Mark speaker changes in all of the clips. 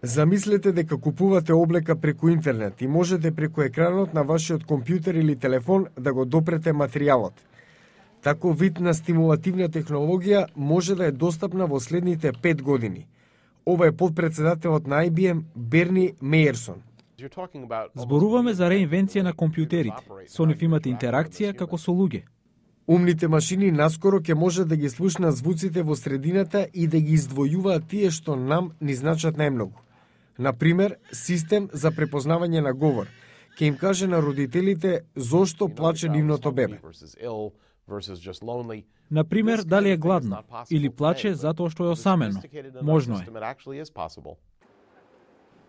Speaker 1: Замислете дека купувате облека преку интернет и можете преку екранот на вашиот компјутер или телефон да го допрете материјалот. Таков вид на стимулативна технологија може да е достапна во следните 5 години. Ова е подпредседателот на IBM Берни Мејерсон.
Speaker 2: Зборуваме за реинвенција на компјутерите. Со нив имате интеракција како со луѓе.
Speaker 1: Умните машини наскоро ќе може да ги слушнат звуците во средината и да ги издвојуваат тие што нам ни значат најмногу. Например, систем за препознавање на говор ќе им каже на родителите зошто плаче нивното бебе.
Speaker 2: Например, дали е гладно или плаче затоа што е осамено. Можно е.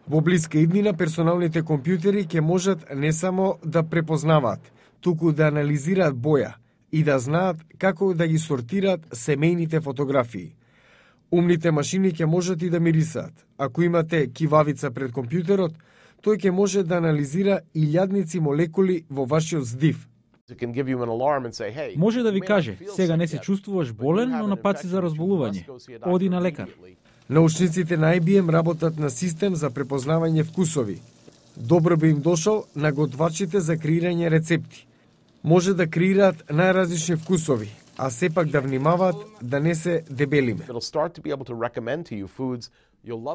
Speaker 1: Во блиска иднина персоналните компјутери ќе можат не само да препознаваат, туку да анализираат боја и да знаат како да ги сортираат семејните фотографии. Умните машини ќе можат и да мирисаат. Ако имате кивавица пред компјутерот, тој ќе може да анализира илјадници молекули во вашиот здив.
Speaker 2: Може да ви каже, сега не се чувствуваш болен, но на пат си за разболување. Оди на лекар.
Speaker 1: Научниците на IBM работат на систем за препознавање вкусови. Добро би им дошол на готвачите за креирање рецепти. Може да креираат најразлични вкусови, а сепак да внимаваат да не се дебелиме.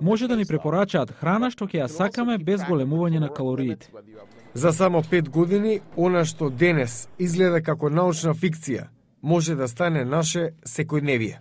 Speaker 2: Може да ни препорачаат храна што ќе ја сакаме без големување на калориите.
Speaker 1: За само 5 години, она што денес изгледа како научна фикција, може да стане наше секојдневие.